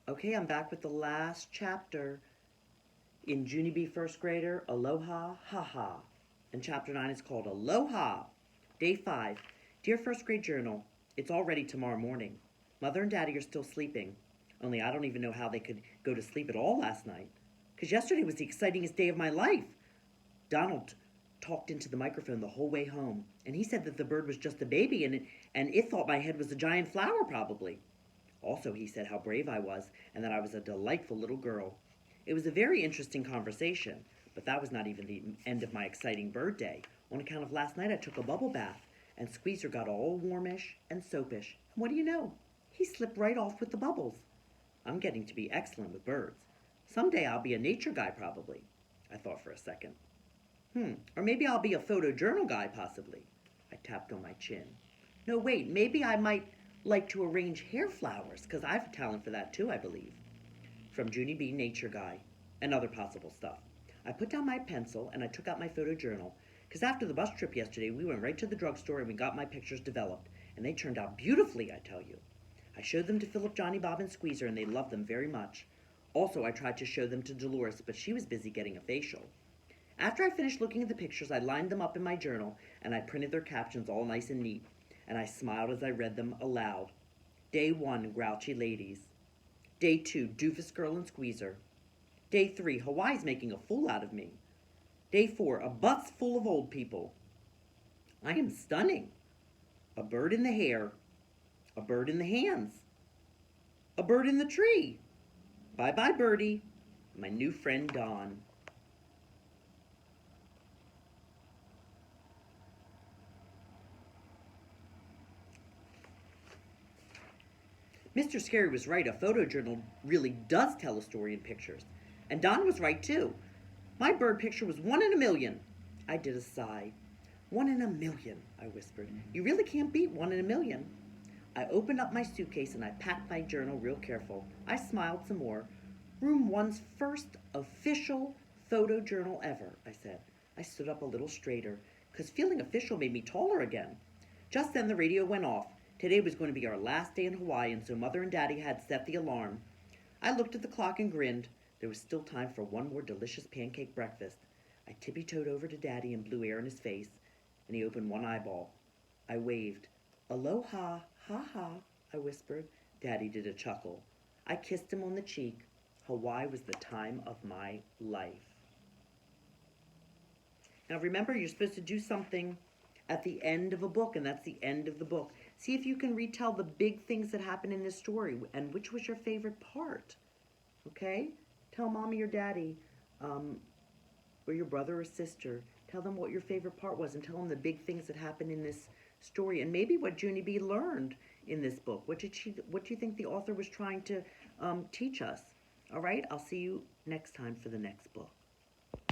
Okay, I'm back with the last chapter in Junie B. First Grader, Aloha-ha-ha. And chapter 9 is called Aloha. Day 5. Dear First Grade Journal, it's already tomorrow morning. Mother and Daddy are still sleeping. Only I don't even know how they could go to sleep at all last night. Because yesterday was the excitingest day of my life. Donald talked into the microphone the whole way home, and he said that the bird was just a baby and it thought my head was a giant flower probably. Also, he said how brave I was and that I was a delightful little girl. It was a very interesting conversation, but that was not even the end of my exciting bird day. On account of last night, I took a bubble bath, and Squeezer got all warmish and soapish. And what do you know? He slipped right off with the bubbles. I'm getting to be excellent with birds. Someday I'll be a nature guy probably. I thought for a second. Or maybe I'll be a photojournal guy possibly. I tapped on my chin. No, wait, maybe I might like to arrange hair flowers, because I have a talent for that too, I believe. From Junie B. Nature Guy, and other possible stuff. I put down my pencil and I took out my photojournal, because after the bus trip yesterday, we went right to the drugstore and we got my pictures developed, and they turned out beautifully, I tell you. I showed them to Philip, Johnny, Bob, and Squeezer, and they loved them very much. Also, I tried to show them to Dolores, but she was busy getting a facial. After I finished looking at the pictures, I lined them up in my journal, and I printed their captions all nice and neat, and I smiled as I read them aloud. Day 1, Grouchy Ladies. Day 2, Doofus Girl and Squeezer. Day 3, Hawaii's making a fool out of me. Day 4, a bus full of old people. I am stunning. A bird in the hair. A bird in the hands. A bird in the tree. Bye-bye, birdie. My new friend, Dawn. Mr. Scary was right. A photojournal really does tell a story in pictures. And Don was right, too. My bird picture was 1 in a million. I did a sigh. 1 in a million, I whispered. You really can't beat 1 in a million. I opened up my suitcase and I packed my journal real careful. I smiled some more. Room 1's first official photojournal ever, I said. I stood up a little straighter, because feeling official made me taller again. Just then the radio went off. Today was going to be our last day in Hawaii, and so Mother and Daddy had set the alarm. I looked at the clock and grinned. There was still time for one more delicious pancake breakfast. I tippy-toed over to Daddy and blew air in his face, and he opened one eyeball. I waved. Aloha-ha-ha, I whispered. Daddy did a chuckle. I kissed him on the cheek. Hawaii was the time of my life. Now remember, you're supposed to do something at the end of a book, and that's the end of the book. See if you can retell the big things that happen in this story and which was your favorite part. Okay? Tell mommy or daddy, or your brother or sister. Tell them what your favorite part was and tell them the big things that happen in this story and maybe what Junie B learned in this book. What do you think the author was trying to teach us? All right? I'll see you next time for the next book.